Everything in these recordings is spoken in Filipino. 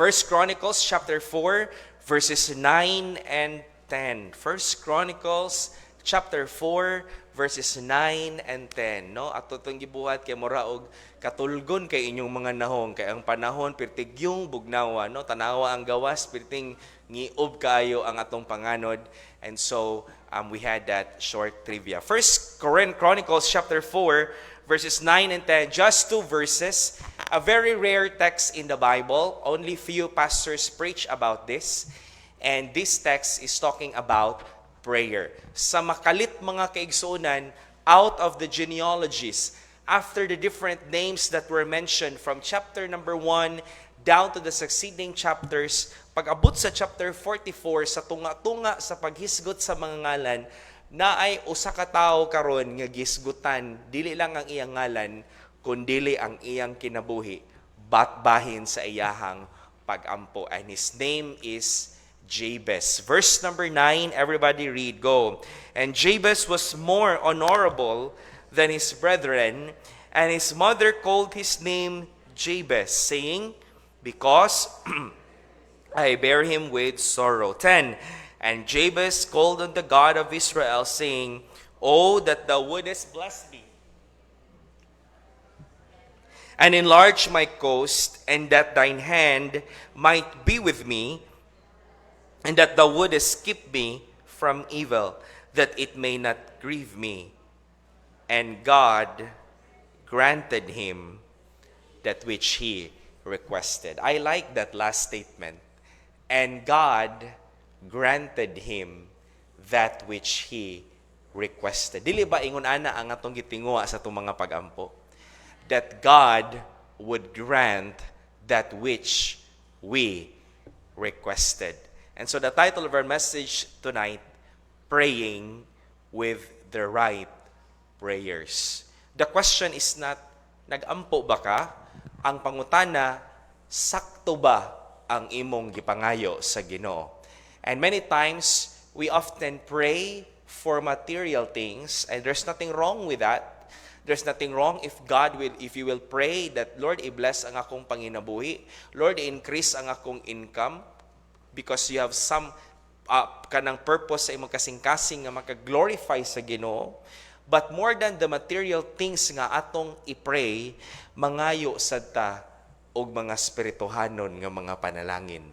First Chronicles chapter 4, verses 9 and 10. First Chronicles chapter 4, verses 9 and 10. No? At itong gibuhat kay moraog katulgon kay inyong mga nahong. Kay ang panahon, pirtigyong bugnawa. No? Tanawa ang gawas, pirting ngiob kaayo ang atong panganod. And so, we had that short trivia. First Chronicles chapter 4, verses 9 and 10. Just two verses. A very rare text in the Bible. Only few pastors preach about this. And this text is talking about prayer. Sa makalit mga kaigsunan, out of the genealogies, after the different names that were mentioned from chapter number 1 down to the succeeding chapters, pag-abot sa chapter 44, sa tunga-tunga sa paghisgot sa mga ngalan, na ay usa ka tawo karon nga gisgutan, dili lang ang iyang ngalan, kundili ang iyang kinabuhi, batbahin sa iyahang pag-ampo. And his name is Jabez. Verse number 9, everybody read, go. And Jabez was more honorable than his brethren, and his mother called his name Jabez, saying, because I bear him with sorrow. 10, and Jabez called on the God of Israel, saying, Oh, that thou wouldest bless me, and enlarge my coast, and that thine hand might be with me, and that thou wouldest keep me from evil, that it may not grieve me. And God granted him that which he requested. I like that last statement. And God granted him that which he requested. Dili ba ingon ana ang atong gitinguha sa itong mga pag-ampo? That God would grant that which we requested. And so the title of our message tonight, Praying with the Right Prayers. The question is not, nag-ampo ba ka? Ang pangutana, sakto ba ang imong gipangayo sa Ginoo? And many times, we often pray for material things, and there's nothing wrong with that. There's nothing wrong if you will pray that, Lord, i-bless ang akong panginabuhi. Lord, i-increase ang akong income because you have some kanang purpose sa imong kasing-kasing nga maka-glorify sa Ginoo. But more than the material things nga atong i-pray, mangayo sad ta og mga spirituhanon nga mga panalangin.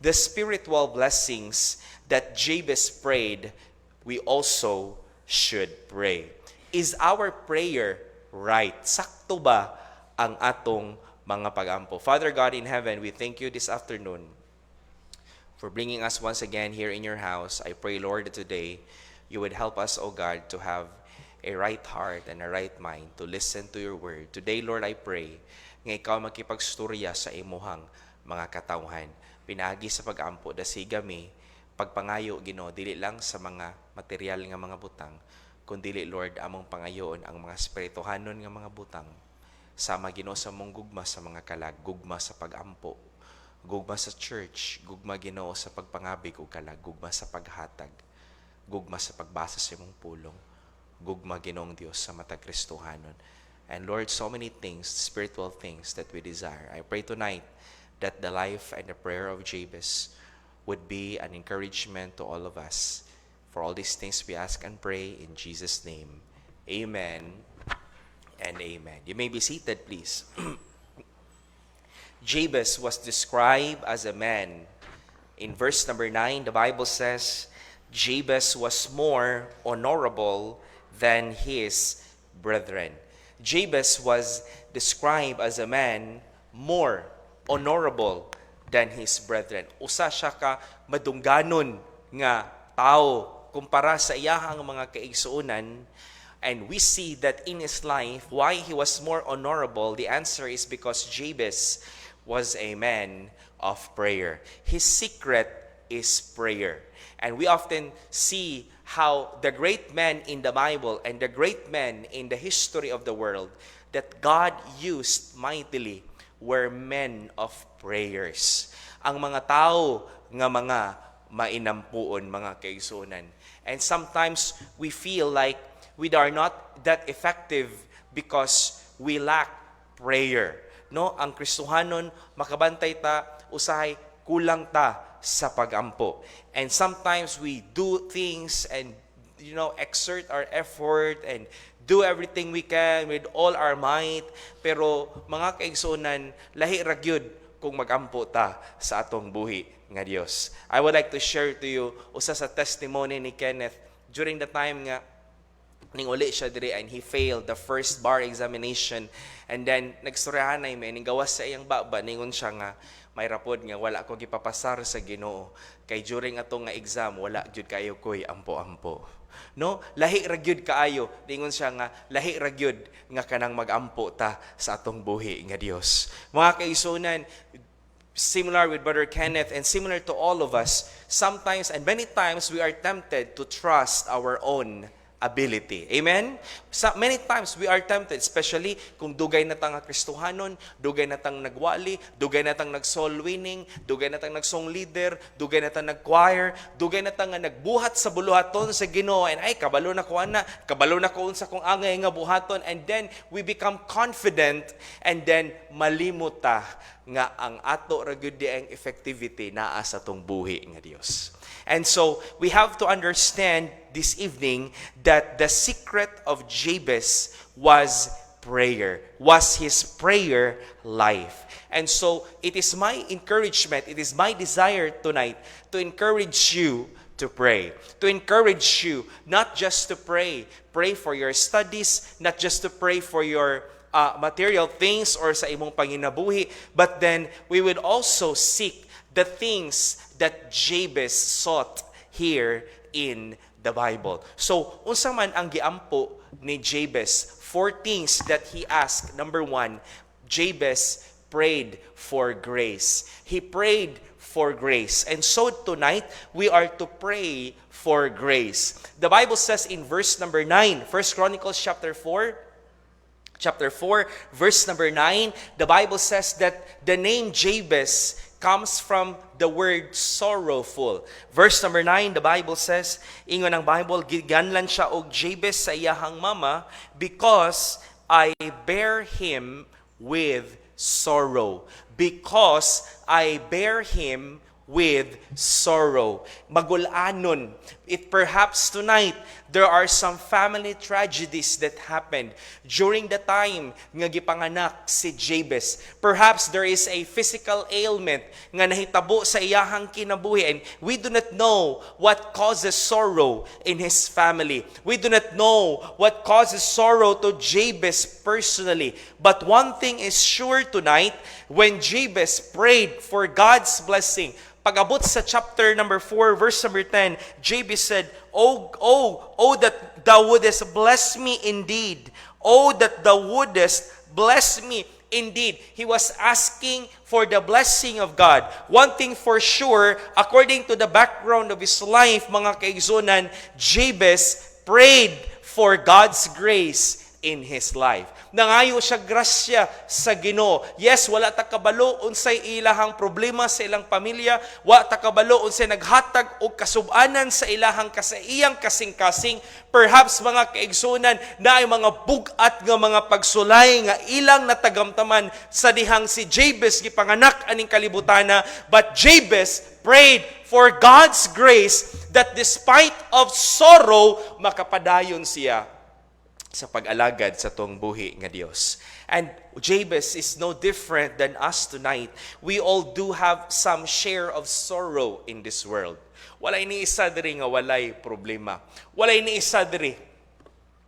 The spiritual blessings that Jabez prayed, we also should pray. Is our prayer right? Sakto ba ang atong mga pag-ampo? Father God in heaven, we thank you this afternoon for bringing us once again here in your house. I pray, Lord, that today you would help us, O God, to have a right heart and a right mind to listen to your word. Today, Lord, I pray nga ikaw makipagstorya sa imuhang mga katawhan. Pinagi sa pag-ampo, dasigami, pagpangayo, Ginoo, dili lang sa mga material nga mga butang, kundi, Lord, among pangayoon ang mga spirituhanon nga mga butang. Sama, Ginoo, sa mong gugma sa mga kalag, gugma sa pag-ampo, gugma sa church, gugma, Ginoo, sa pagpangabig o kalag, gugma sa paghatag, gugma sa pagbasa sa imong pulong, gugma, Ginoong Dios, sa matag Kristohanon. And Lord, so many things, spiritual things that we desire. I pray tonight that the life and the prayer of Jabez would be an encouragement to all of us. For all these things we ask and pray in Jesus' name. Amen and amen. You may be seated, please. Jabez was described as a man. In verse number 9, the Bible says, Jabez was more honorable than his brethren. Jabez was described as a man more honorable than his brethren. Usa siya ka madungganon nga tao kumpara sa iyahang mga kaigsuonan. And we see that in his life, why he was more honorable, the answer is because Jabez was a man of prayer. His secret is prayer. And we often see how the great men in the Bible and the great men in the history of the world that God used mightily were men of prayers. Ang mga tao nga mga mainampuon, mga kaigsuonan. And sometimes we feel like we are not that effective because we lack prayer. no? Ang Kristohanon makabantay ta usahay kulang ta sa pagampo. And sometimes we do things and exert our effort and do everything we can with all our might, pero mga kaigsunan, lahi ra gyud kung magampo ta sa atong buhi nga Dios. I would like to share to you usa sa testimony ni Kenneth during the time nga ning uli siya diri and he failed the first bar examination, and then nagstoryahan na ning gawas sa iyang baba ningon siya nga may rapod nga wala ko gipapasar sa Ginoo kay during atong nga exam wala gyud kayo koy ampo-ampo. No, lahi ra gyud kaayo, ningon siya nga lahi ra gyud nga kanang magampo ta sa atong buhi nga Dios. Mga kaigsunan, similar with Brother Kenneth and similar to all of us, sometimes and many times we are tempted to trust our own ability. Amen? Many times we are tempted, especially kung dugay na tang Kristohanon, dugay na tang nagwali, dugay na tang nag-soul winning, dugay na tang nag-song leader, dugay na tang nag-choir, dugay na tang nagbuhat sa buluhaton sa Ginoo, and ay, kabalo na ko unsa kong angay nga buhaton, and then we become confident, and then malimot ta nga ang ato ra gyud ang effectivity naa sa tong buhi nga Dios. And so, we have to understand this evening that the secret of Jabez was prayer, was his prayer life. And so, it is my encouragement, it is my desire tonight to encourage you to pray. To encourage you not just to pray for your studies, not just to pray for your material things or sa imong panginabuhi, but then we would also seek the things that Jabez sought here in the Bible. So, unsa man ang giampo ni Jabez? 4 things that he asked. Number 1, Jabez prayed for grace. He prayed for grace. And so tonight, we are to pray for grace. The Bible says in verse number 9, 1 Chronicles chapter 4, verse number 9, the Bible says that the name Jabez comes from the word sorrowful. Verse number 9, the Bible says, ingon ang Bible, giganlan siya og Jabez sa iyahang mama because I bear him with sorrow. Because I bear him with sorrow. Magulanon. Perhaps tonight, there are some family tragedies that happened during the time nga gipanganak si Jabez. Perhaps there is a physical ailment nga nahitabo sa iyahang kinabuhi, and we do not know what causes sorrow in his family. We do not know what causes sorrow to Jabez personally. But one thing is sure tonight, when Jabez prayed for God's blessing, pag-abot sa chapter number 4, verse number 10, Jabez said, Oh, that thou wouldest bless me indeed. Oh, that thou wouldest bless me indeed. He was asking for the blessing of God. One thing for sure, according to the background of his life, mga kaigsunan, Jabez prayed for God's grace in his life. Nangayo siya grasya sa Ginoo. Yes, wala ta kabalo unsay ilahang problema sa ilang pamilya, wala ta kabalo unsay naghatag og kasub-anan sa ilahang kasaiyang kasing-kasing. Perhaps mga kaigsunan na ay mga bugat nga mga pagsulay nga ilang natagamtaman sa dihang si Jabez gipanganak aning kalibutana, but Jabez prayed for God's grace that despite of sorrow makapadayon siya sa pag-alagad sa tong buhi nga Dios. And Jabez is no different than us tonight. We all do have some share of sorrow in this world. Walay ni isa diri nga walay problema. Walay ni isa diri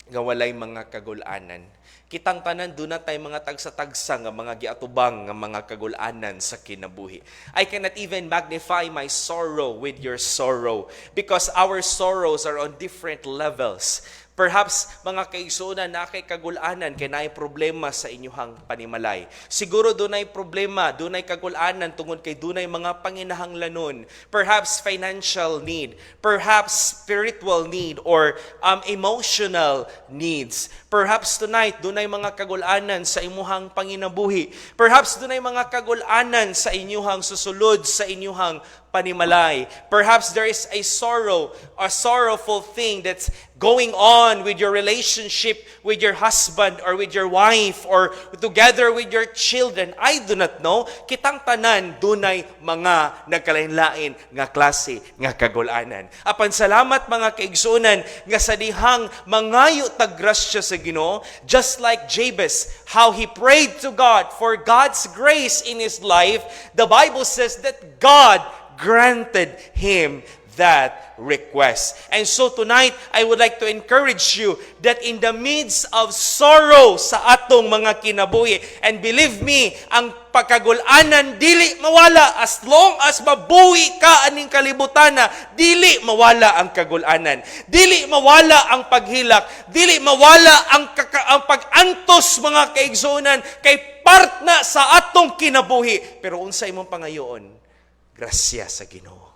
nga walay mga kagulanan. Kitang tanan doon na tayo mga tagsa-tagsa nga mga giatubang nga mga kagulanan sa kinabuhi. I cannot even magnify my sorrow with your sorrow because our sorrows are on different levels. Perhaps, mga kaigsunan na kay kagulanan, kay naay problema sa inyuhang panimalay. Siguro dunay problema, dunay kagulanan tungod kay dunay mga panginahanglanon. Perhaps financial need, perhaps spiritual need, or emotional needs. Perhaps tonight, dunay mga kagulanan sa imuhang panginabuhi. Perhaps dunay mga kagulanan sa inyuhang susulod, sa inyuhang panimalay. Perhaps there is a sorrow, a sorrowful thing that's going on with your relationship with your husband or with your wife or together with your children. I do not know. Kitang tanan dunay mga nagkalain-lain nga klase nga kagulanan. Apan salamat mga kaigsunan nga sa dihang mangayo tag grasya sa Ginoo, just like Jabez, how he prayed to God for God's grace in his life. The Bible says that God granted him that request. And so tonight, I would like to encourage you that in the midst of sorrow sa atong mga kinabuhi, and believe me, ang pagkagulanan dili mawala as long as mabuhi ka aning kalibutan na, dili mawala ang kagulanan. Dili mawala ang paghilak. Dili mawala ang pag-antos mga kaigsunan kay part na sa atong kinabuhi. Pero unsa imong pangayoon? Grasya sa Ginoo.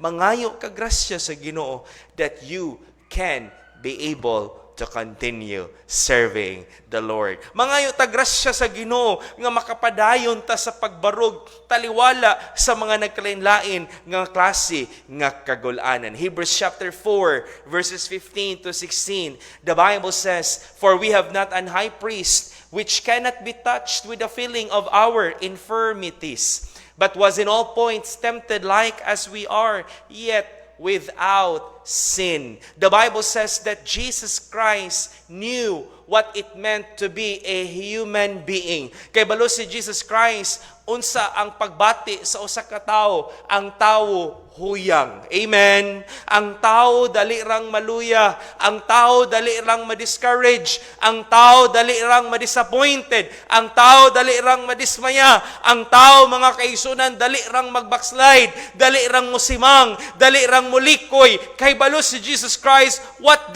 Mangayo ka grasya sa Ginoo that you can be able to continue serving the Lord. Mangayo ta grasya sa Ginoo nga makapadayon ta sa pagbarog taliwala sa mga nagkalain-lain nga klase nga kagulanan. Hebrews chapter 4 verses 15 to 16. The Bible says, "For we have not an high priest which cannot be touched with the feeling of our infirmities, but was in all points tempted like as we are, yet without sin." The Bible says that Jesus Christ knew what it meant to be a human being. Kay balo si Jesus Christ, unsa ang pagbati sa usa ka tawo, ang tawo huyang. Amen. Ang tao dali rang maluya, ang tao dali rang ma-discourage, ang tao dali rang ma-disappointed, ang tao dali rang madismaya, ang tao mga kaisunan dali rang mag-backslide, dali rang musimang, dali rang mulikoy. Kay balo si Jesus Christ, what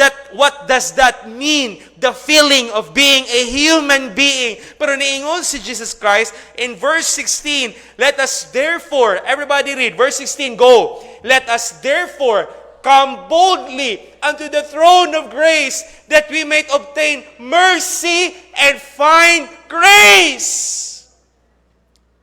does that mean? The feeling of being a human being. Pero niingon si Jesus Christ in verse 16, let us therefore, everybody read, verse 16, go. Let us therefore come boldly unto the throne of grace that we may obtain mercy and find grace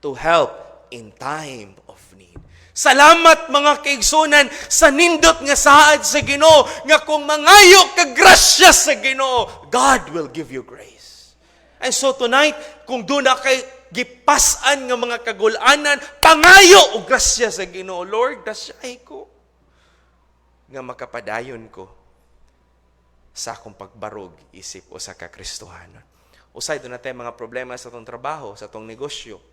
to help in time of need. Salamat mga kaigsunan sa nindot nga saad sa Ginoo nga kung mangayo ka grasya sa Ginoo, God will give you grace. And so tonight, kung doon na kay gipasan nga mga kagulanan, pangayo o grasya sa Ginoo. Lord, grasyahay ko nga makapadayon ko sa akong pagbarog isip o sa kakristohanon. Usay doon natin mga problema sa itong trabaho, sa itong negosyo.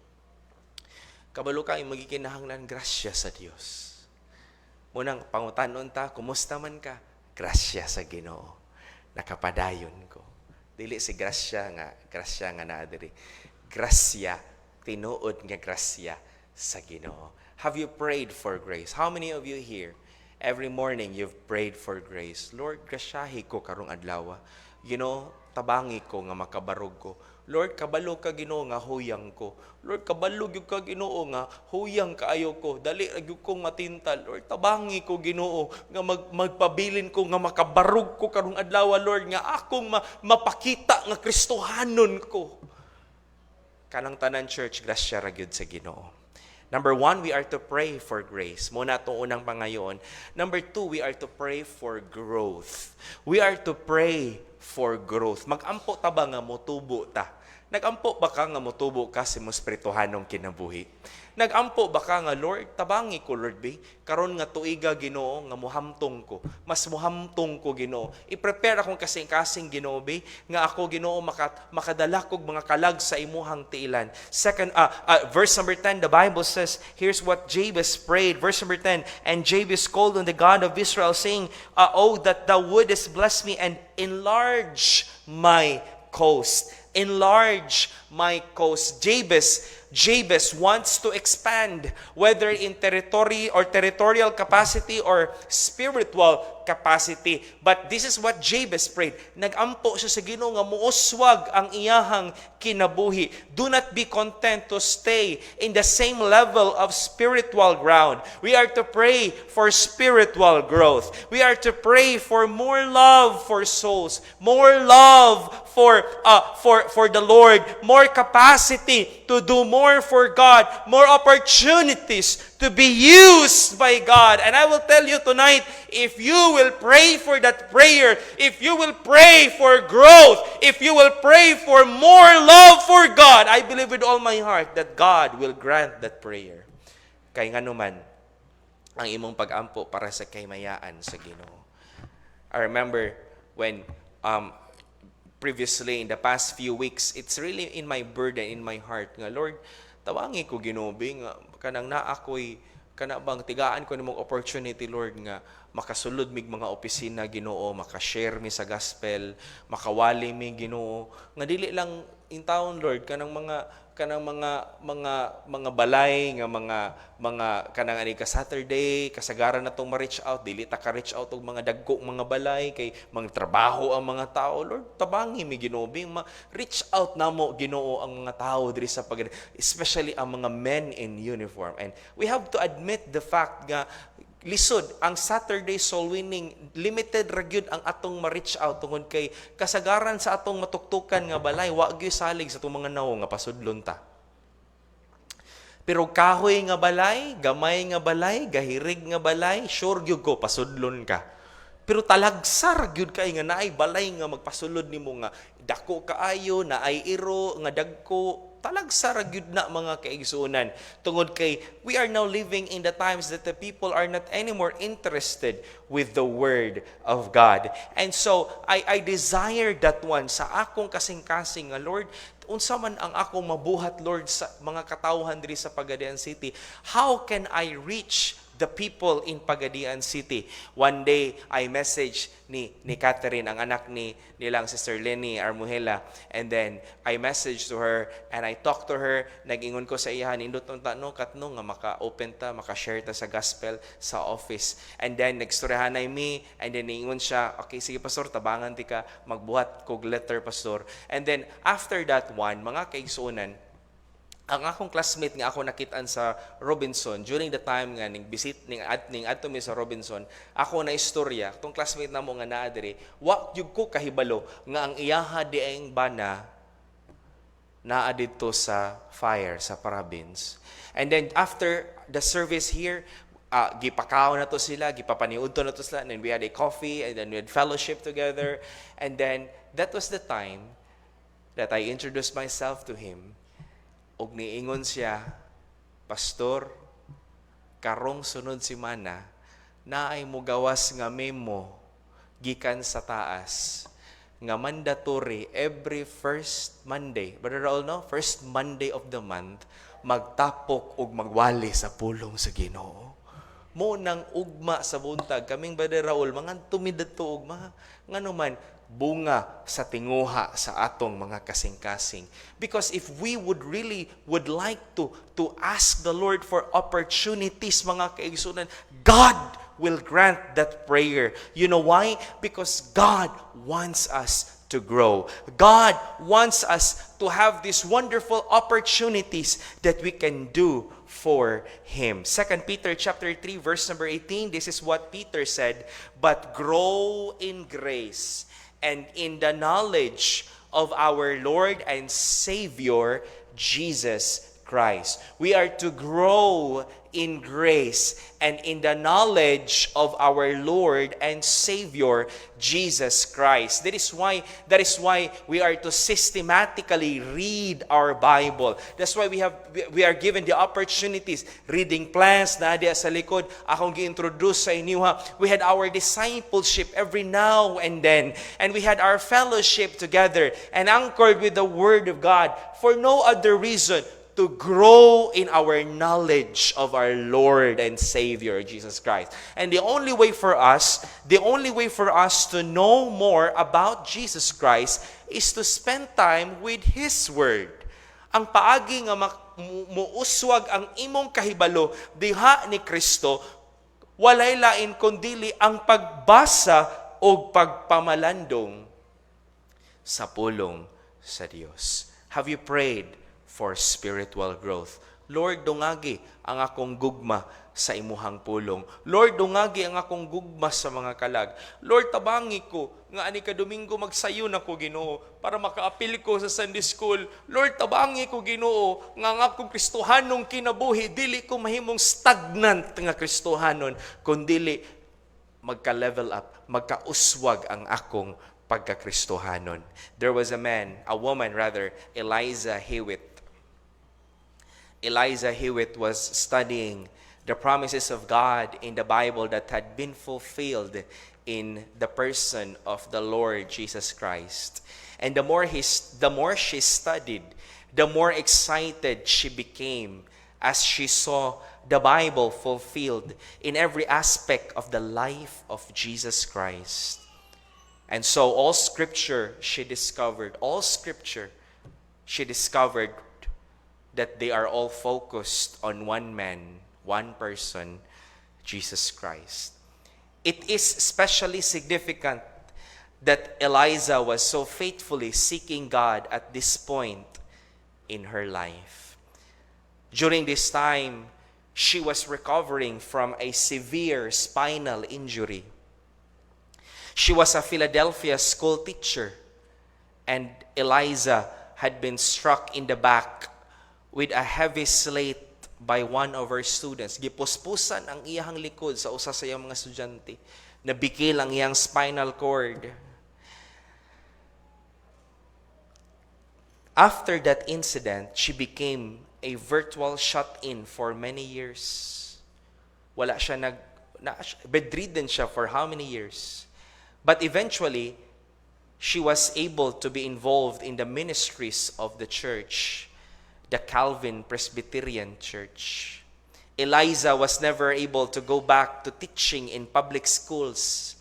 Kabalo ka yung magikinahanglan grasya sa Dios. Munang pangutanon ta, kumusta man ka? Grasya sa Ginoo. Nakapadayon ko. Dili si grasya nga naadiri. Grasya, tinuod nga grasya sa Ginoo. Have you prayed for grace? How many of you here, every morning you've prayed for grace? Lord, grasyahi ko karong adlaw. Tabangi ko nga makabarog ko. Lord, kabalo ka Ginoo nga huyang ko. Lord, kabalo gyud ka Ginoo nga huyang kaayo ko. Dali gyud ko matintal. Lord, tabangi ko Ginoo nga magpabilin ko nga makabarog ko karong adlaw, Lord, nga akong mapakita nga Kristohanon ko. Kanang tanan church, grasya ra gyud sa Ginoo. Number 1, we are to pray for grace. Muna itong unang pangayon. Number 2, we are to pray for growth. We are to pray for growth. Mag-ampo ta ba nga motubo ta? Nag-ampo ba ka nga motubo ka sa mo espirituhanong kinabuhi? Nag-ampo ba ka nga, Lord, tabangi ko, Lord, karon nga tuiga Ginoo nga muhamtong ko. Mas muhamtong ko Ginoo. I-prepare akong kasing-kasing Ginoo, nga ako Ginoo makadala kog mga kalag sa imuhang tiilan. Verse number 10, the Bible says, here's what Jabez prayed. Verse number 10, and Jabez called on the God of Israel, saying, "Oh, that thou wouldest bless me and enlarge my coast." Enlarge my coast. Jabez wants to expand, whether in territory or territorial capacity or spiritual capacity. But this is what Jabez prayed. Nagampo siya sa Ginoo nga muuswag ang iyahang kinabuhi. Do not be content to stay in the same level of spiritual ground. We are to pray for spiritual growth. We are to pray for more love for souls, more love for the Lord, more capacity to do more for God, more opportunities to be used by God. And I will tell you tonight, if you will pray for that prayer, if you will pray for growth, if you will pray for more love for God, I believe with all my heart that God will grant that prayer. Kay nga naman, ang imong pag-ampo para sa kaymayaan sa Ginoo. I remember when previously in the past few weeks, it's really in my burden, in my heart nga, Lord, tawangi ko Ginoo nga kanang naa ko'y kana bang tigaan ko nimong opportunity, Lord, nga makasulod mig mga opisina Ginoo, makashare mi sa gospel, makawali mi Ginoo, nga dili lang in town, Lord, kanang mga balay nga mga kanang ani ka Saturday kasagaran natong ma-reach out, dili ta ka reach out og mga dagko mga balay kay trabaho ang mga tao. Lord, tabangi mi Ginoo reach out namo Ginoo ang mga tao diri sa especially ang mga men in uniform. And we have to admit the fact nga lisod ang Saturday soul winning, limited ra gyud ang atong ma-reach out tungod kay kasagaran sa atong matuktukan nga balay wa gyud salig sa atong mga nawo nga pasudlon ta. Pero kahoy nga balay, gamay nga balay, gahirig nga balay, sure gyud ko pasudlon ka. Pero talagsar gyud kay nga naay balay nga magpasulod nimo nga dako kaayo, naay iro nga dagko, talagsar gyud na mga kaigsuonan. Tungod kay we are now living in the times that the people are not anymore interested with the word of God. And so I desire that one sa akong kasing-kasing nga, Lord, unsa man ang akong mabuhat, Lord, sa mga katawhan diri sa Pagadian City, how can I reach the people in Pagadian City? One day, I message ni Catherine, ang anak nilang Sister Lenny Armuhela, and then I message to her, and I talk to her, nag-ingon ko sa iya, nindot ng tanong, katno, nga maka-open ta, maka-share ta sa gospel sa office. And then, nagstoryahanay mi, and then niingon siya, okay, sige pastor, tabangan ti ka, magbuhat kog letter pastor. And then, after that one, mga kaigsuonan, ang akong classmate nga ako nakitaan sa Robinson during the time nga ning visit ning adto mi sa Robinson, ako na istorya tong classmate namo nga naa diri, wa gyud ko kahibalo nga ang iyaha dieng bana naa didto sa fire sa province. And then after the service here, gipakaon na to sila, gipapaniudto na to sila, and then we had a coffee, and then we had fellowship together. And then that was the time that I introduced myself to him. Og niingon siya, Pastor, karong sunod semana, naay mo gawas nga memo gikan sa taas nga mandatory every first Monday. Brother Raul, no? First Monday of the month, magtapok og magwali sa pulong sa Ginoo. Mo nang ugma sa buntag, kaming Brother Raul, mga tumidad to ugma, nga naman, bunga sa tinguha sa atong mga kasing-kasing. Because if we would like to ask the Lord for opportunities, mga kaigsunan, God will grant that prayer. You know why? Because God wants us to grow. God wants us to have these wonderful opportunities that we can do for Him. 2 Peter chapter 3 verse number 18, this is what Peter said, "But grow in grace and in the knowledge of our Lord and Savior, Jesus Christ." We are to grow in grace and in the knowledge of our Lord and Savior, Jesus Christ. That is why we are to systematically read our Bible. That's why we are given the opportunities, reading plans na diya sa likod. Akong gi-introduce sa inyo ha. We had our discipleship every now and then, and we had our fellowship together and anchored with the Word of God for no other reason to grow in our knowledge of our Lord and Savior, Jesus Christ. And the only way for us to know more about Jesus Christ is to spend time with His Word. Ang paagi nga muuswag ang imong kahibalo diha ni Kristo, walay lain kundili ang pagbasa o pagpamalandong sa pulong sa Dios. Have you prayed for spiritual growth? Lord, dungagi ang akong gugma sa imuhang pulong. Lord, dungagi ang akong gugma sa mga kalag. Lord, tabangi ko nga ani ka Domingo magsayon ako Ginoo para makaapil ko sa Sunday school. Lord, tabangi ko Ginoo nga ang akong Kristohanong kinabuhi dili ko mahimong stagnant nga Kristohanon, kundili magka-level up, magkauswag ang akong pagkakristohanon. There was a woman rather, Eliza Hewitt. Eliza Hewitt was studying the promises of God in the Bible that had been fulfilled in the person of the Lord Jesus Christ. And the more she studied, the more excited she became as she saw the Bible fulfilled in every aspect of the life of Jesus Christ. And so all scripture she discovered that they are all focused on one man, one person, Jesus Christ. It is especially significant that Eliza was so faithfully seeking God at this point in her life. During this time, she was recovering from a severe spinal injury. She was a Philadelphia school teacher, and Eliza had been struck in the back with a heavy slate by one of her students. Gipuspusan ang iyang likod sa usa sa iyang mga estudyante. Nabikil ang iyang spinal cord. After that incident, she became a virtual shut-in for many years. Bedridden siya for how many years? But eventually, she was able to be involved in the ministries of the church, the Calvin Presbyterian Church. Eliza was never able to go back to teaching in public schools,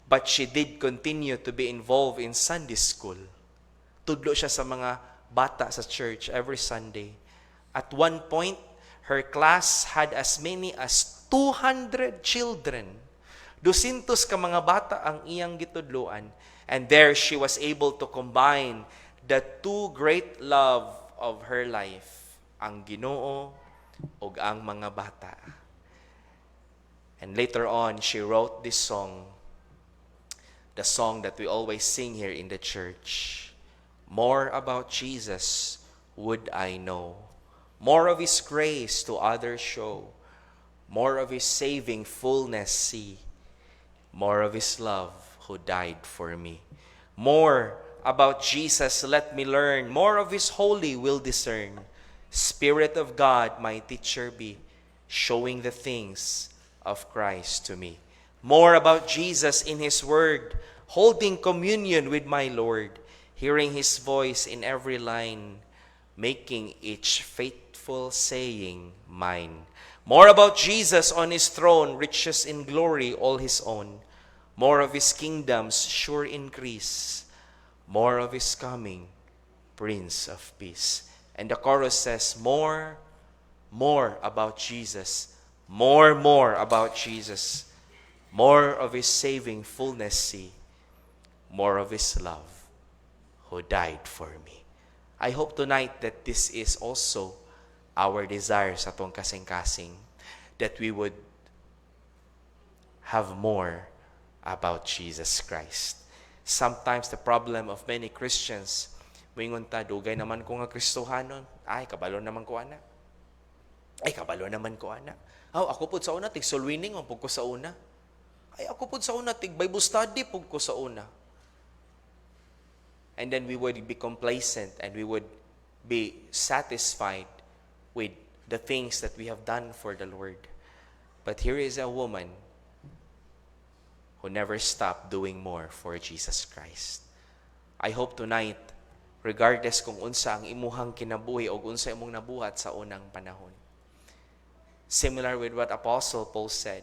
but she did continue to be involved in Sunday school. Tudlo siya sa mga bata sa church every Sunday. At one point, her class had as many as 200 children. 200 ka mga bata ang iyang gitudloan. And there she was able to combine the two great love of her life, ang Ginoo ug ang mga bata. And later on, she wrote this song, the song that we always sing here in the church. More about Jesus would I know. More of His grace to others show. More of His saving fullness see. More of His love who died for me. More about Jesus let me learn. More of His holy will discern. Spirit of God my teacher be, showing the things of Christ to me. More about Jesus in His word, holding communion with my Lord, hearing His voice in every line, making each faithful saying mine. More about Jesus on His throne, riches in glory all His own. More of His kingdom's sure increase. More of His coming, Prince of Peace. And the chorus says, more about Jesus. More about Jesus. More of His saving fullness see. More of His love who died for me. I hope tonight that this is also our desire sa atong kasing-kasing, that we would have more about Jesus Christ. Sometimes the problem of many Christians, moingon ta, dugay naman ko nga Kristohanon. Ay, kabalo naman ko ana. Oh, ako pud sa una, tig soul winning, pug ko sa una. Ay, ako pud sa una, tig Bible study, pug ko sa una. And then we would be complacent and we would be satisfied with the things that we have done for the Lord. But here is a woman who never stopped doing more for Jesus Christ. I hope tonight, regardless kung unsa ang imuhang kinabuhi o unsa imong nabuhat sa unang panahon, similar with what Apostle Paul said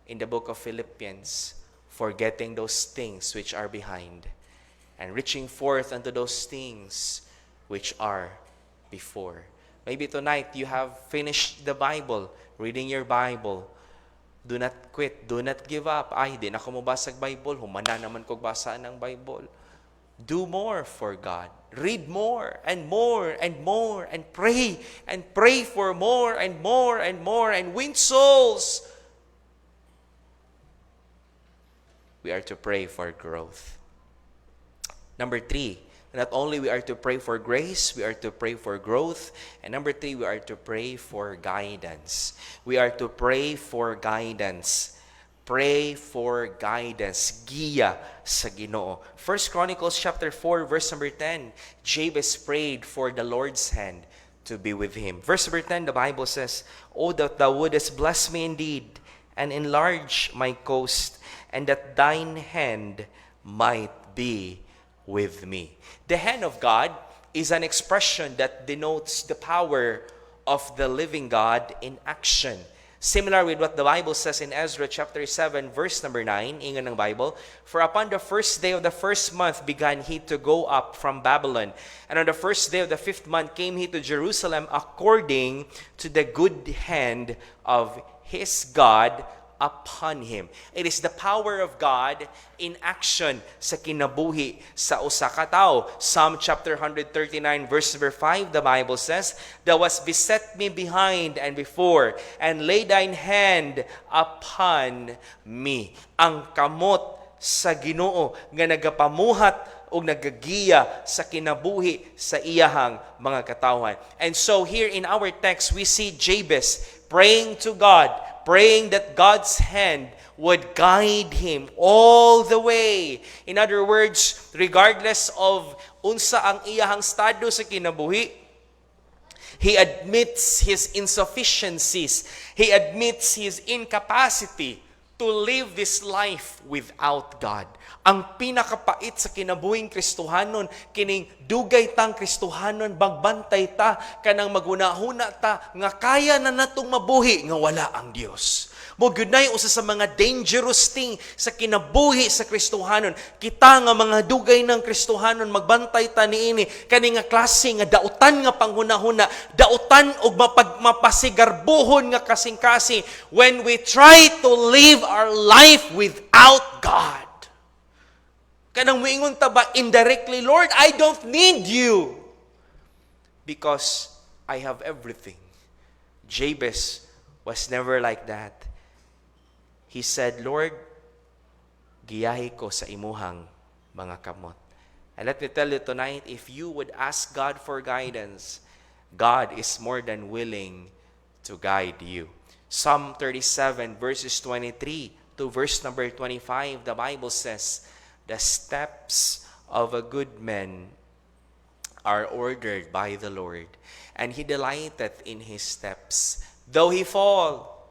in the book of Philippians, forgetting those things which are behind, and reaching forth unto those things which are before. Maybe tonight you have finished the Bible, reading your Bible. Do not quit. Do not give up. Ay, di na ako mabasag Bible. Humanda naman ko basa ng Bible. Do more for God. Read more and more and more and pray for more and more and more and win souls. We are to pray for growth. Number 3, not only we are to pray for grace, we are to pray for growth. And number 3, we are to pray for guidance. We are to pray for guidance. pray for guidance, giya sa Ginoo. 1 Chronicles chapter 4 verse number 10, Jabez prayed for the Lord's hand to be with him. Verse number 10, the Bible says, "Oh, that thou wouldest bless me indeed, and enlarge my coast, and that thine hand might be with me." The hand of God is an expression that denotes the power of the living God in action. Similar with what the Bible says in Ezra chapter 7 verse number 9, ingon ng Bible, "For upon the first day of the first month began he to go up from Babylon, and on the first day of the fifth month came he to Jerusalem according to the good hand of his God upon him." It is the power of God in action sa kinabuhi sa usa ka tawo. Psalm chapter 139 verse number 5, the Bible says, "Thou hast beset me behind and before, and lay thine hand upon me." Ang kamot sa Ginoo nga nagapamuhat o nagagiya sa kinabuhi sa iyahang mga katawhan. And so here in our text, we see Jabez praying to God, praying that God's hand would guide him all the way. In other words, regardless of unsa ang iyahang estado sa kinabuhi, he admits his insufficiencies. He admits his incapacity to live this life without God. Ang pinakapait sa kinabuhing Kristohanon, kining dugay tang Kristohanon, bagbantay ta, kanang magunahuna ta, nga kaya na natong mabuhi, nga wala ang Dios. Mo gyud nay usa sa mga dangerous thing sa kinabuhi sa Kristohanon. Kita nga mga dugay ng Kristohanon, magbantay ta niini kani nga klase nga dautan nga panghunahuna, dautan og mapasigarbuhon nga kasing-kasing when we try to live our life without God. Kanang moingon ta ba indirectly, "Lord, I don't need you because I have everything." Jabez was never like that. He said, "Lord, giyahi ko sa imuhang mga kamot." And let me tell you tonight, if you would ask God for guidance, God is more than willing to guide you. Psalm 37 verses 23 to verse number 25, the Bible says, "The steps of a good man are ordered by the Lord, and he delighteth in his steps. Though he fall,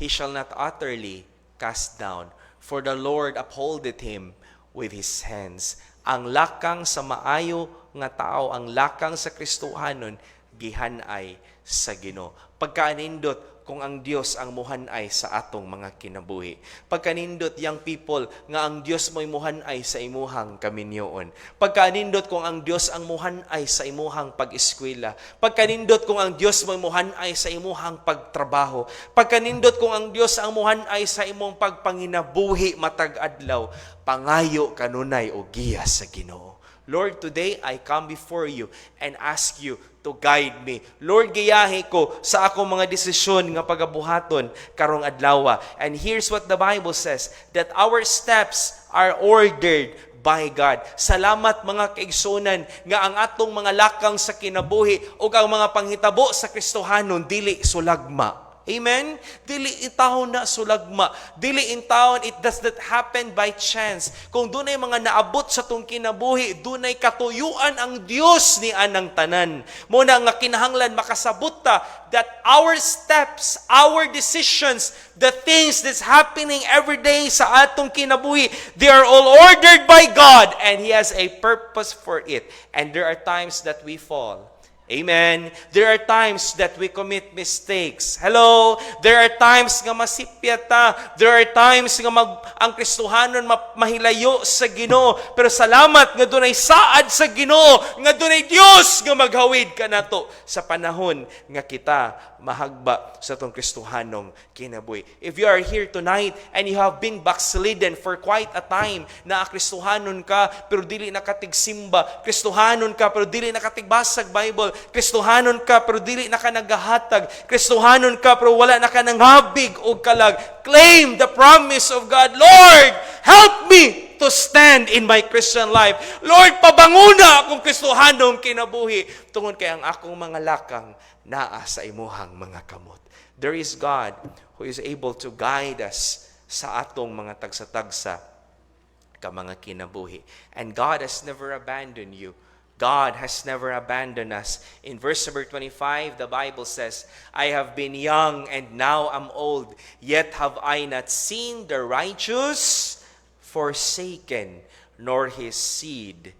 he shall not utterly cast down, for the Lord upholdeth him with his hands." Ang lakang sa maayo nga tao, ang lakang sa Kristohanon, gihanay sa Ginoo. Pagkaanindot kung ang Dios ang muhanay sa atong mga kinabuhi. Pagkanindot, young people, nga ang Dios mo'y muhanay sa imuhang kaminyoon. Pagkanindot kung ang Dios ang muhanay sa imuhang pag-eskwela. Pagkanindot kung ang Dios mo'y muhanay sa imuhang pagtrabaho. Pagkanindot kung ang Dios ang muhanay sa imong pagpanginabuhi matag adlaw, pangayo kanunay o giya sa Ginoo. Lord, today I come before you and ask you to guide me. Lord, giyahi ko sa akong mga desisyon nga pagabuhaton karong adlaw. And here's what the Bible says, that our steps are ordered by God. Salamat mga kaigsunan nga ang atong mga lakang sa kinabuhi ug ang mga panghitabo sa Kristohanon dili sulagma. Amen? Dili intawon na sulagma. Dili intawon, it does not happen by chance. Kung dunay mga naabot sa tong kinabuhi, dunay katuyuan ang Dios ni anang tanan. Muna nga kinahanglan makasabot ta that our steps, our decisions, the things that's happening every day sa atong kinabuhi, they are all ordered by God and He has a purpose for it. And there are times that we fall. Amen. There are times that we commit mistakes. Hello? There are times nga masipya ta. There are times nga ang Kristohanon mahilayo sa Ginoo. Pero salamat nga dunay saad sa Ginoo, nga dunay Dios nga maghawid kanato sa panahon nga kita mahagba sa tong Kristohanong kinabuhi. If you are here tonight and you have been backslidden for quite a time, na Kristohanon ka pero dili nakatigsimba, Kristohanon ka pero dili nakatigbasag Bible, Kristohanon ka pero dili na ka nagahatag, Kristohanon ka pero wala na ka nang habig o kalag, claim the promise of God. Lord, help me to stand in my Christian life. Lord, pabanguna akong Kristohanong kinabuhi. Tungod kay ang akong mga lakang naa sa imuhang mga kamot. There is God who is able to guide us sa atong mga tagsa-tagsa ka mga kinabuhi. And God has never abandoned you. God has never abandoned us. In verse number 25, the Bible says, I have been young and now am old, yet have I not seen the righteous forsaken, nor his seed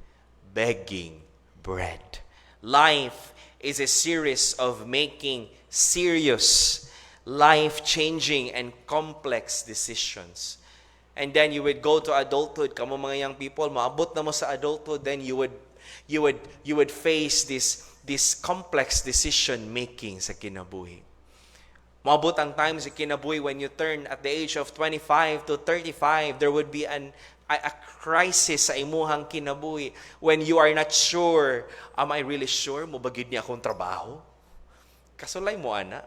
begging bread. Life is a series of making serious, life-changing, and complex decisions. And then you would go to adulthood. Kamo mga young people, maabot na mo sa adulthood, then you would face this complex decision making sa kinabuhi. Maabot ang time sa kinabuhi when you turn at the age of 25 to 35, there would be a crisis sa imuhang kinabuhi when you are not sure, am I really sure mo bagid niya akong trabaho? Kasulay mo ana.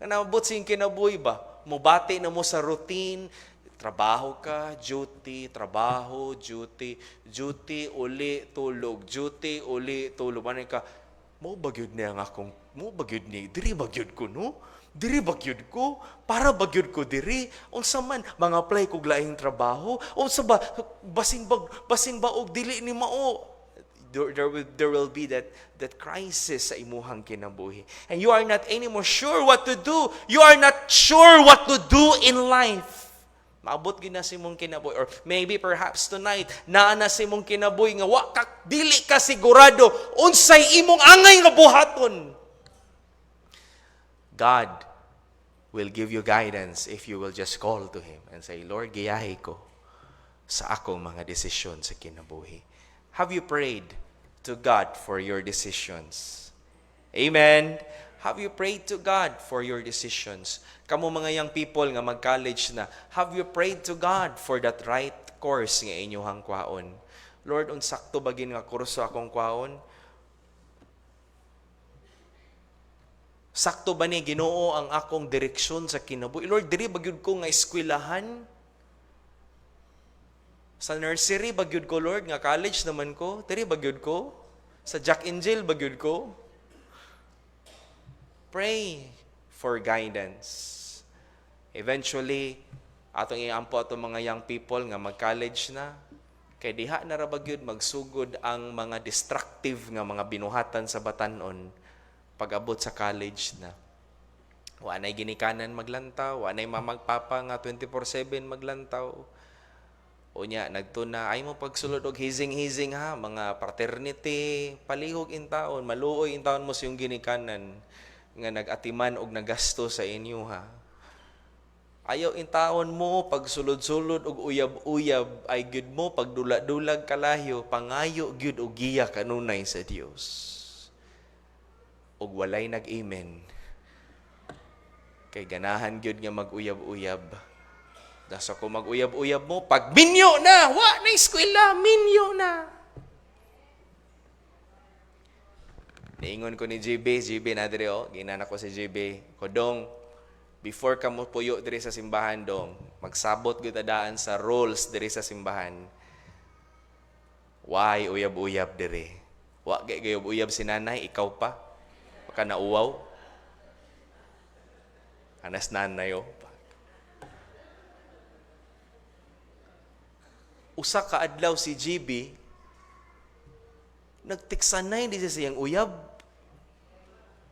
Kanabot sing kinabuhi ba? Mubati na mo sa routine. Trabaho ka, duty, trabaho, duty, duty, uli, tulog, duty, uli, tulog. Ano ka, mo bagyod niya nga akong, mo bagyod niya, diri bagyod ko, no? Diri bagyod ko, para bagyod ko diri. Unsa man, mga apply kog laing trabaho, unsa ba, basin ba, og dili ni mao. There will be that crisis sa imuhang kinabuhi. And you are not anymore sure what to do. You are not sure what to do in life. Maabot gina si mong kinabuhi, or maybe perhaps tonight naa na si mong kinabuhi nga wa ka dili ka sigurado unsay imong angay nga buhaton. God will give you guidance if you will just call to Him and say, Lord, giyahi ko sa akong mga desisyon sa kinabuhi. Have you prayed to God for your decisions? Amen. Have you prayed to God for your decisions? Kamu mga young people nga mag-college na, have you prayed to God for that right course nga inyuhang kwaon? Lord, unsakto bagin nga kurso akong kwaon? Sakto ba ni Ginoo ang akong direksyon sa kinabuhi? Lord, diri bagyud ko nga eskwelahan? Sa nursery bagyud ko, Lord, nga college naman ko? Diri bagyud ko? Sa Jack and Jill bagyud ko? Pray for guidance. Eventually, atong iampo atong mga young people nga mag-college na, kay diha na ra bagyud magsugod ang mga destructive nga mga binuhatan sa batanon pag-abot sa college na. Wa nay ginikanan maglantaw, wa nay mamagpapa nga 24/7 maglantaw. Unya nagtuna ay mo pagsulod og hizing-hizing ha, mga fraternity, palihog in taon, maluoy in taon mo sa iyong ginikanan nga nag-atiman og nagasto sa inyo ha. Ayaw in taon mo pagsulod-sulod og uyab-uyab ay gyud mo pagdula-dulag kalayo, pangayo gyud og giya kanunay sa Dios. Og walay nag-amen. Kay ganahan gyud nga mag-uyab-uyab. Das ako mag-uyab-uyab mo pag minyo na, wa na eskwela, minyo na. Niingon ko ni JB na diri ginana ko si JB, kodong, before ka mo puyo diri sa simbahan dong, magsabot gyud daan sa rules diri sa simbahan. Why uyab-uyab diri? Wa gay uyab si nanay, ikaw pa. Baka nauwaw. Anas nanay Usa ka adlaw si JB, nagtiksanay di siya siyang uyab.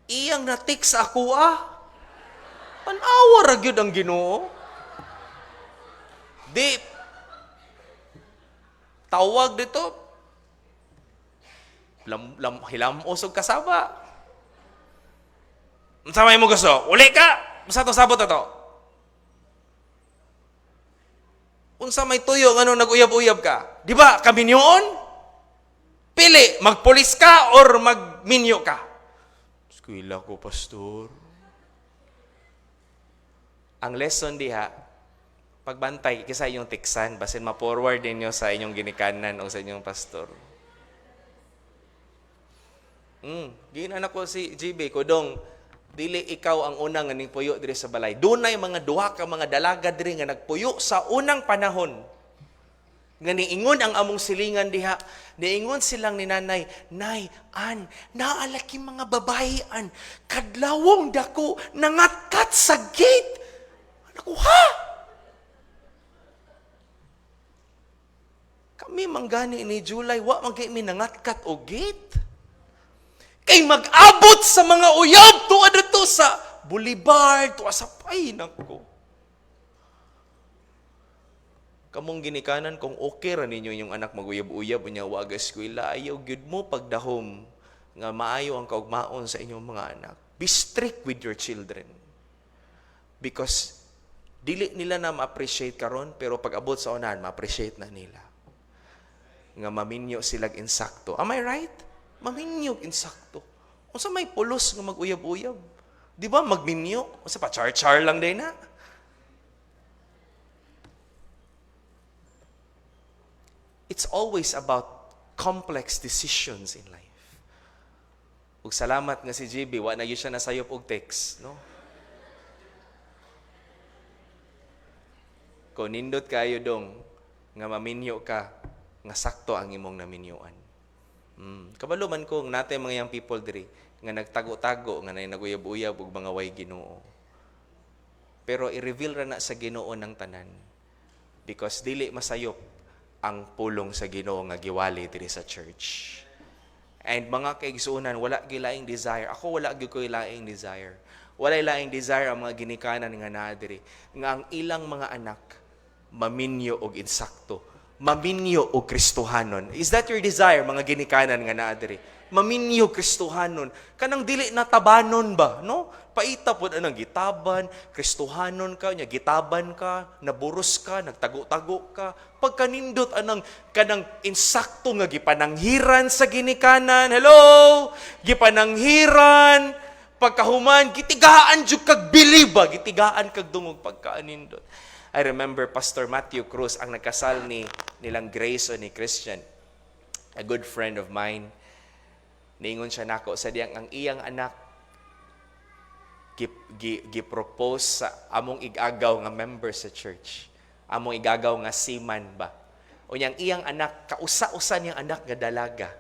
Iyang natik sa ako Panawa ra gyud ang Ginoo. Di tawag dito. Hilamos og kasaba. Unsa may mo gusto? Uli ka. Basta to sabot ato. Unsa may tuyo ngano nag-uyab-uyab ka? Di ba kaminyoon? Pili, magpulis ka or magminyo ka? Eskwela ko, pastor. Ang lesson diha, pagbantay, kisa inyong tiksan, basin ma-forward ninyo sa inyong ginikanan o sa inyong pastor. Ginan ako si JB, kodong, dili ikaw ang unang nga puyo diri sa balay. Dunay mga duha ka mga dalaga diri nga nagpuyo sa unang panahon. Nga niingon ang among silingan diha, niingon silang ni nanay, Nay, an, naalaki mga babaean, kadlawong dako, nangatkat sa gate. Ako, ha? Kami manggani ni July, wa magkay mi nangatkat o gate. Kay mag-abot sa mga uyab, tuwa dito sa boulevard, tuwa sa pay, nako. Kamong ginikanan kung okay ra ninyo yung anak maguyab-uyab unya waga eskwela, ayaw gyud mo pagdahom nga maayo ang kaugmaon sa inyong mga anak. Be strict with your children. Because dili nila na ma-appreciate karon, pero pag abot sa unahan, ma-appreciate na nila. Nga maminyo silag insakto. Am I right? Maminyo insakto. Unsa may pulos nga maguyab-uyab? Di ba magminyo? Unsa pa char-char lang din na? It's always about complex decisions in life. Ug salamat nga si JB, wa na gyud siya nasayop og text, no? Kung nindot kayo dong nga maminyo ka, nga sakto ang imong naminyoan. Kabalo man ko natay mga young people diri nga nagtago-tago nga naguyab-uyab og mga way Ginoo. Pero i-reveal ra na sa Ginoo ng tanan. Because dili masayop ang pulong sa Ginoo nga giwali diri sa church. And mga kaigsuonan, wala gilaing desire. Ako wala gyud ko laing desire. Wala laing desire ang mga ginikanan nga naa diri nga ang ilang mga anak maminyo og insakto. Maminyo og Kristohanon. Is that your desire, mga ginikanan nga naa diri? Maminyo Kristohanon. Kanang dili natabanon ba, no? Paita po anang gitaban, Kristohanon ka, nya gitaban ka, naburos ka, nagtago-tago ka. Pagkanindot anang kanang insakto nga gipananghiran sa ginikanan. Hello! Gipananghiran. Pagkahuman, gitigaan jud kag biliba, gitigaan kag dungog pagkaanindot. I remember Pastor Matthew Cruz ang nagkasal nilang Grace o ni Christian. A good friend of mine. Niingon siya nako sa diyang ang iyang anak gi-propose sa among igagaw nga member sa church. Among igagaw nga seaman ba. O niyang iyang anak, kausa-usa niyang anak nga dalaga.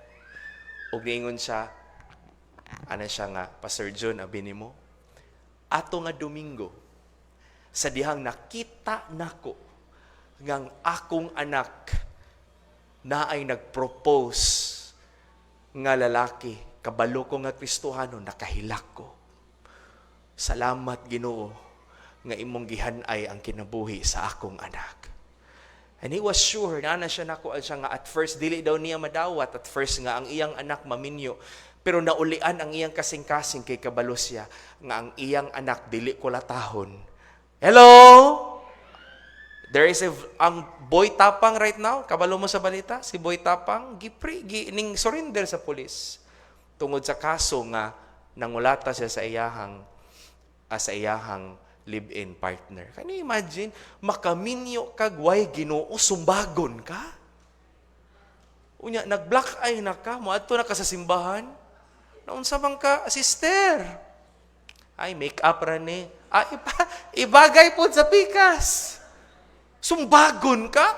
O niingon siya, ano siya nga, Pastor John, abini mo, ato nga Domingo, sa dihang nakita nako ngang akong anak na ay nagpropose nga lalaki, kabalo ko nga Kristohano, nakahilak ko. Salamat Ginoo nga imong gihan-ay ang kinabuhi sa akong anak. And he was sure, na siya nako siya nga at first, dili daw niya madawat, at first nga ang iyang anak maminyo, pero naulian ang iyang kasing-kasing kay kabalo siya, nga ang iyang anak dili ko latahon. Hello? There is ang Boy Tapang right now, kabalo mo sa balita, si Boy Tapang, ning surrender sa pulis. Tungod sa kaso nga, nangulata siya sa iyahang live-in partner. Can you imagine, makaminyo kag way Ginoo, sumbagon ka? Unya, nag-black eye na ka, moadto na ka sa simbahan, naunsa bang ka, sister? Ay, make-up ra ni. Ay, ibagay po sa pikas. Sumbagon ka?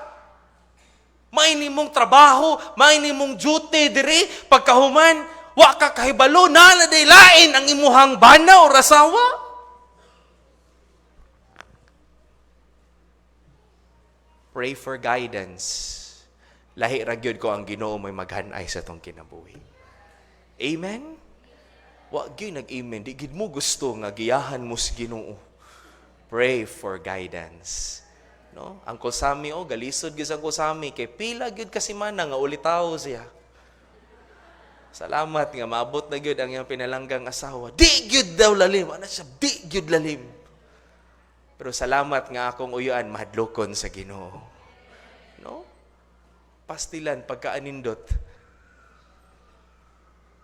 May nimong trabaho, may nimong duty diri, pagkahuman, wa ka kahibalo, naladay lain ang imuhang bana o rasawa. Pray for guidance. Lahi ra gyud ko ang Ginoo may maghanay sa tong kinabuhi. Amen? Wa gyud nag-amen. Di gid mo gusto nga giyahan mo sa Ginoo. Pray for guidance. No? Ang kusami galisod gyud ang kusami kay pila gyud kasi man nga ulitaw siya. Salamat nga maabot na gyud ang iyang pinalanggang asawa. Di gyud daw lalim. Ano siya? Di gyud lalim. Pero salamat nga akong uyuan mahadlokon sa Ginoo. No? Pastilan pagkaanindot.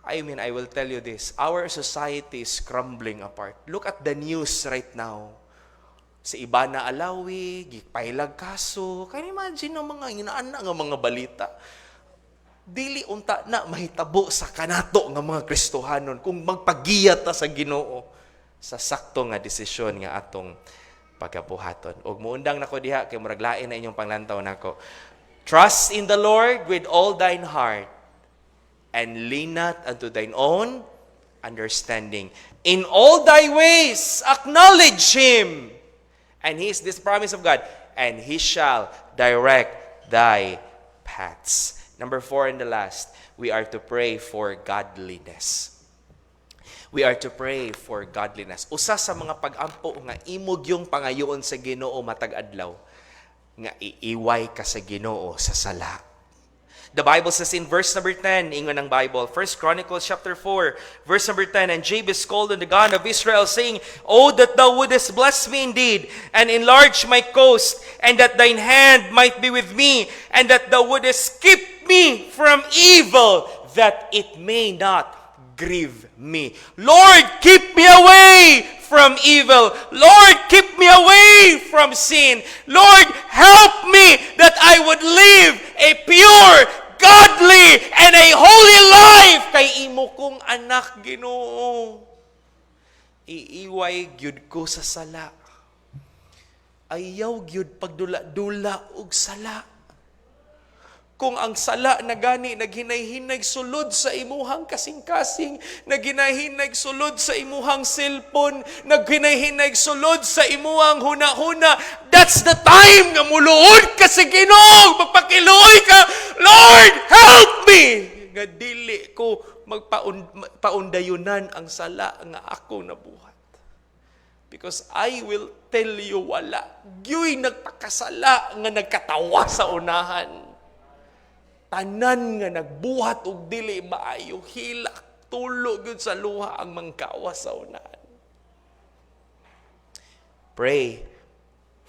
I mean, I will tell you this. Our society is crumbling apart. Look at the news right now. Sa iba na Alawi, gipailag kaso. Can you imagine ang mga inaana nga mga balita? Dili unta na mahitabo sa kanato nga mga Kristohanon kung magpagiyat ta sa Ginoo sa sakto nga desisyon nga atong pagkabuhaton. Og muundang nako diha kay murag lain na inyong panglantaw nako. Trust in the Lord with all thine heart, and lean not unto thine own understanding. In all thy ways, acknowledge Him. And He is this promise of God, and He shall direct thy paths. Number 4 and the last, we are to pray for godliness. We are to pray for godliness. Usa sa mga pag-ampo nga imog yung pangayoon sa Ginoo matag adlaw, nga iiway ka sa Ginoo sa sala. The Bible says in verse number 10, ingon ng Bible, 1 Chronicles chapter 4, verse number 10, and Jabez called on the God of Israel, saying, Oh, that thou wouldest bless me indeed, and enlarge my coast, and that thine hand might be with me, and that thou wouldest keep me from evil, that it may not grieve me. Lord, keep me away from evil. Lord, keep me away from sin. Lord, help me that I would live a pure, godly, and a holy life. Kay imo kong anak, Ginoo. Iiway gyud ko sa sala. Ayaw gyud pagdula-dula og sala. Kung ang sala na gani naghinay-hinay sulod sa imuhang kasing-kasing, naghinay-hinay sulod sa imuhang cellphone, naghinay-hinay sulod sa imuhang huna-huna, that's the time nga muluod ka sa Ginoo, magpakiluoy ka, Lord, help me! Nga dili ko magpaundayunan ang sala nga ako nabuhat. Because I will tell you, wala gyoy nagpakasala nga nagkatawa sa unahan. Tanan nga nagbuhat og dili maayo, hilak, tulo gyud sa luha ang mangkawas sa unahan. Pray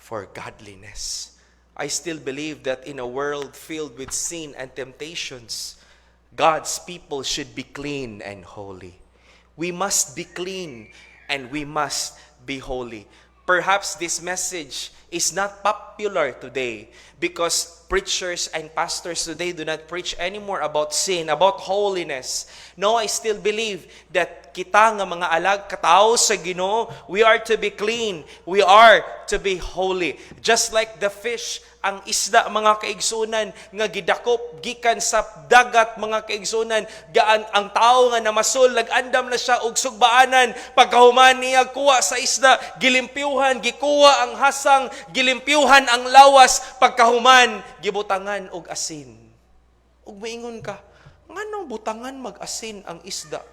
for godliness. I still believe that in a world filled with sin and temptations, God's people should be clean and holy. We must be clean and we must be holy. Perhaps this message is not popular today because preachers and pastors today do not preach anymore about sin, about holiness. No, I still believe that kita nga mga katao sa Ginoo, we are to be clean, we are to be holy. Just like the fish, ang isda mga kaigsunan nga gidakop gikan sa dagat mga kaigsunan, gaan ang tao nga namasul nagandam na siya og sugbaanan, pagkahuman niya kuha sa isda, gilimpyuhan, gikuha ang hasang, gilimpyuhan ang lawas, pagkahuman gibutangan og asin. Ug moingon ka, nganong butangan mag-asin ang isda?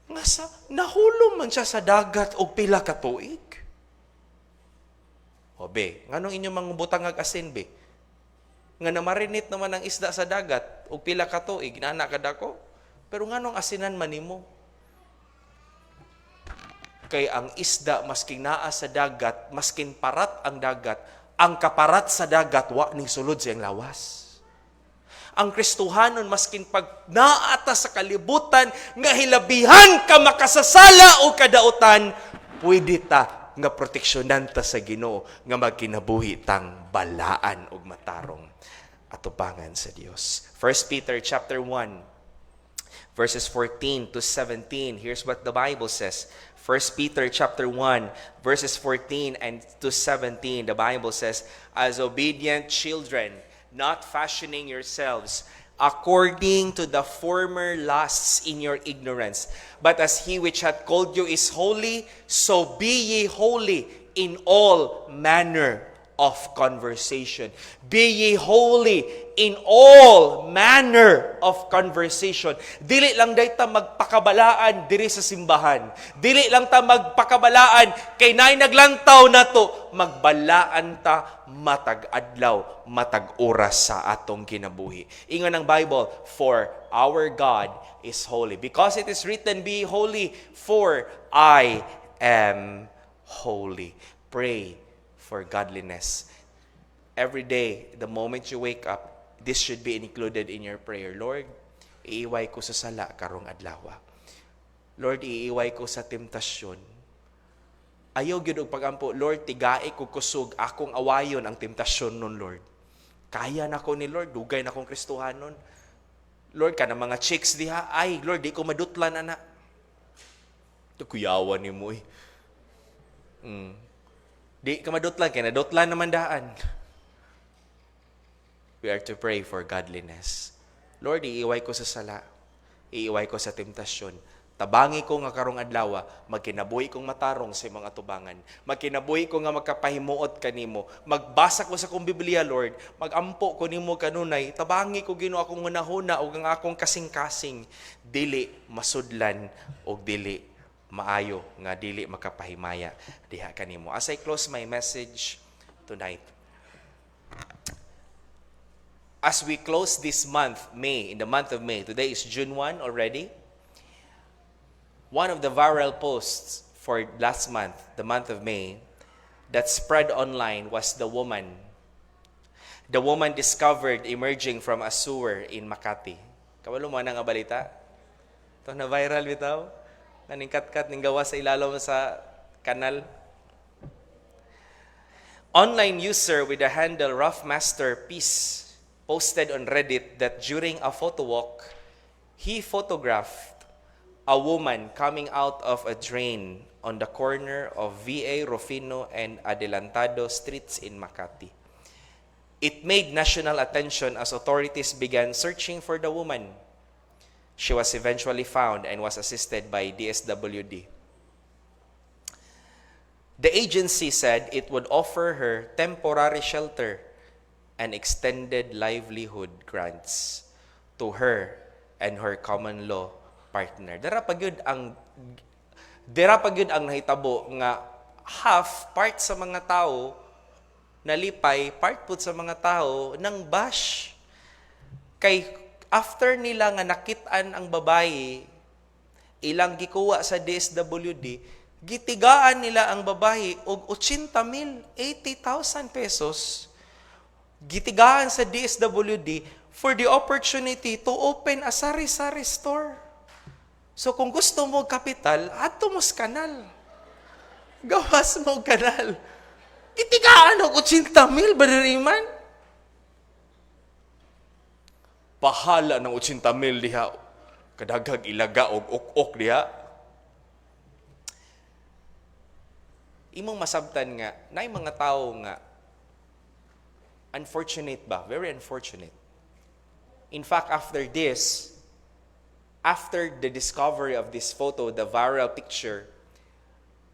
Nga sa nahulom man siya sa dagat og pila ka tuig. O be, nganong inyong mga butangag asin be? Nga namarinit naman ang isda sa dagat og pila ka tuig, inana kadako. Pero nganong asinan man nimo? Kay ang isda masking naa sa dagat, maskin parat ang dagat, ang kaparat sa dagat wa ning sulod sa iyang lawas. Ang Kristohanon maskin pag naata sa kalibutan nga hilabihan ka makasasala o kadautan, pwede ta nga proteksyonan ta sa Ginoo nga magkinabuhi tang balaan ug matarong atubangan sa Dios. 1 Peter chapter 1 verses 14 to 17. Here's what the Bible says. 1 Peter chapter 1 verses 14 and to 17. The Bible says, as obedient children, not fashioning yourselves according to the former lusts in your ignorance. But as he which hath called you is holy, so be ye holy in all manner of conversation. Be ye holy in all manner of conversation. Dili lang day ta magpakabalaan diri sa simbahan. Dili lang ta magpakabalaan kay naay naglantaw nato. Magbalaan ta matag adlaw, matag oras sa atong kinabuhi. Ingon ang Bible, for our God is holy. Because it is written, be holy, for I am holy. Pray for godliness. Every day, the moment you wake up, this should be included in your prayer. Lord, iiway ko sa sala karong adlaw. Lord, iiway ko sa temptasyon. Ayaw gyud og pagampo, Lord, tigai ko kusog akong awayon ang temptasyon nun, Lord. Kaya na ko ni Lord, dugay na kong Kristohanon. Lord, ka na mga chicks diha, ay, Lord, di ko madutlan, ana. Kuyawan ni mo eh. Di ka madutlan, kaya nadutlan naman daan. we are to pray for godliness. Lord, iiway ko sa sala, iiway ko sa temptasyon. Tabangi ko nga karong adlaw, magkinabuhi kong matarong sa mga tubangan. Magkinabuhi ko nga magkapahimuot kanimo. Magbasa ko sa kong Biblia, Lord. Magampo ko nimo kanunay. Tabangi ko Ginoo akong hunahuna ug ang akong kasing-kasing dili masudlan og dili maayo nga dili makapahimaya diha kanimo. As I close my message tonight, as we close this month, May, in the month of May, today is June 1 already. One of the viral posts for last month, the month of May, that spread online was the woman. The woman discovered emerging from a sewer in Makati. Kabalo mo na nga balita? Ito na viral bitaw? Naningkat-kat ning gawa sa ilalom sa kanal. Online user with the handle Rough Master Peace posted on Reddit that during a photo walk, he photographed a woman coming out of a drain on the corner of V.A. Rufino and Adelantado streets in Makati. It made national attention as authorities began searching for the woman. She was eventually found and was assisted by DSWD. The agency said it would offer her temporary shelter and extended livelihood grants to her and her common law partner. Dara pa gyud ang nahitabo nga part sa mga tao nalipay, part pud sa mga tao nang bash. Kay after nila nga nakit-an ang babae, ilang gikuha sa DSWD, gitigaan nila ang babae og 80,000, 80,000 pesos. Gitigaan sa DSWD for the opportunity to open a sari-sari store. So kung gusto mo kapital, adto mo sa kanal. Gawas mo kanal. Gitigaan og 80,000 badariman. Pahala ng 80,000 diha. Kadaghag ilaga og ok-ok diha. Imong masabtan nga, naay mga tao nga unfortunate ba? Very unfortunate. In fact, after the discovery of this photo, the viral picture,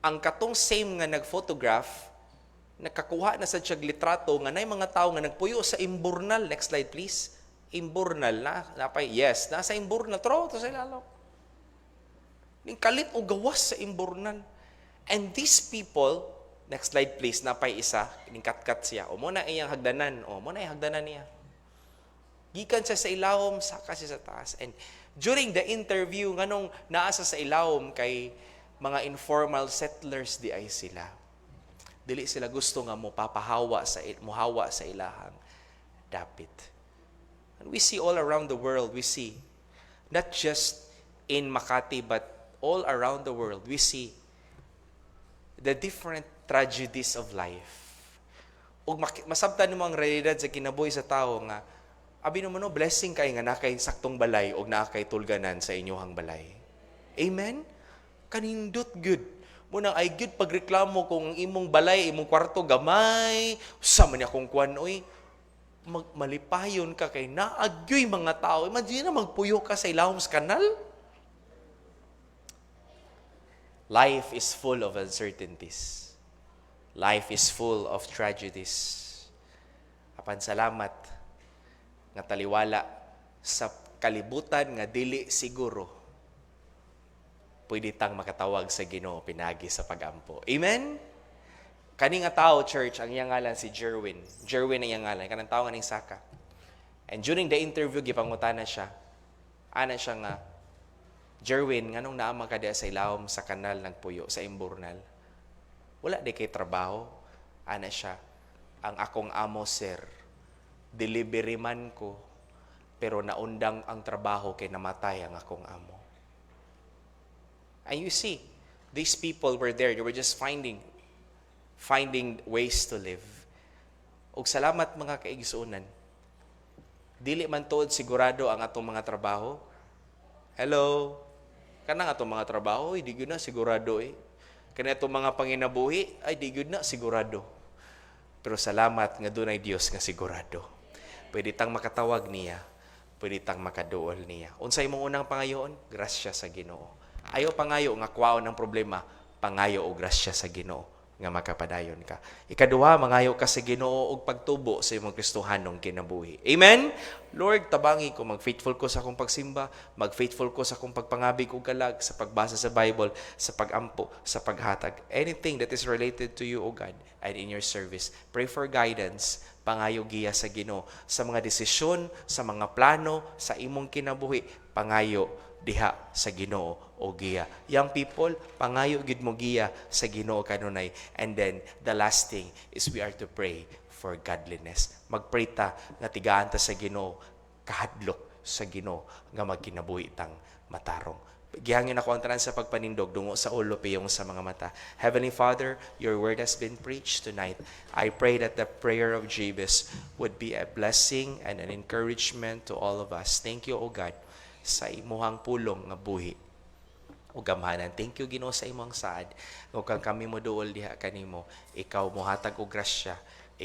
ang katong same nga nag-photograph, nakakuha na sa tiyag litrato nga nay mga tao nga nagpuyo sa imburnal. Next slide, please. Imburnal na. Napay, yes, nasa imburnal. Tro, to sa ilalo. Ning kalit o gawas sa imburnal. And these people, next slide please, napay isa, kat-kat siya. O muna iyang hagdanan. O muna iyang hagdanan niya. Gikan siya sa ilawom, saka siya sa taas. And during the interview, nganong naasa sa ilawom kay mga informal settlers di ay sila. Dili sila gusto nga muhawa sa ilahang dapit. And we see all around the world, we see, not just in Makati, but all around the world, we see the different tragedies of life. Ug masabtan mo ang realidad sa kinabuhi sa tao nga, abi naman no, blessing kay nga nakay saktong balay o nakay tulganan sa inyong balay. Amen? Kanindot good. Muna ay good pagreklamo kung imong balay, imong kwarto gamay, sa man akong kuan oy, malipayon ka kay naagyoy mga tao. Imagine na magpuyo ka sa ilawom sa kanal. Life is full of uncertainties. Life is full of tragedies. Apan salamat nga taliwala sa kalibutan nga dili siguro pwede tang makatawag sa Ginoo pinagi sa pagampo. Amen? Kani nga tao, church, ang iyang ngalan si Jerwin. Jerwin ang iyang ngalan. Kanang tao nga ning Saka. And during the interview, gipangutana siya. Ana siya nga, Jerwin, nganong naama ka sa ilawom sa kanal nagpuyo, sa imburnal? Wala di kay trabaho. Ana siya, ang akong amo, sir, delivery man ko, pero naundang ang trabaho kay namatay ang akong amo. And you see, these people were there. They were just finding ways to live. Og salamat mga kaigsuonan. Dili man tuod sigurado ang atong mga trabaho. Hello? Kanang atong mga trabaho, di gyud na sigurado eh. Kani atong mga panginabuhi, ay di gyud na sigurado. Pero salamat nga dunay Dios nga sigurado. pwede tang makatawag niya, pwede tang makaduol niya. Unsay mong unang pangayoon? Grasya sa Ginoo. Ayaw pangayo nga kwaon ng problema, pangayo o grasya sa Ginoo nga makapadayon ka. Ikaduha, mangayo ka sa Ginoo og pagtubo sa imong Kristohanong kinabuhi. Amen? Lord, tabangi ko, mag-faithful ko sa akong pagsimba, mag-faithful ko sa akong pagpangabig o galag, sa pagbasa sa Bible, sa pagampo, sa paghatag. Anything that is related to you, O God, and in your service. Pray for guidance, pangayo giya sa Ginoo. Sa mga desisyon, sa mga plano, sa imong kinabuhi, pangayo diha sa Ginoo o giya. Young people, pangayo gid mo giya sa Ginoo kanunay. And then the last thing is we are to pray for godliness. Magpray ta nga tigaan ta sa Ginoo, kahadlok sa Ginoo nga magkinabuhi tang matarong. Gihangin ako ang tanan sa pagpanindog dungo sa ulo piyong sa mga mata. Heavenly Father, your word has been preached tonight. I pray that the prayer of Jabez would be a blessing and an encouragement to all of us. Thank you, O God, sa imuhang pulong nga buhi o gamhanan. Thank you, Ginoo, sa imong saad. Ug kang kami mo duol diha kanimo, ikaw mohatag og grasya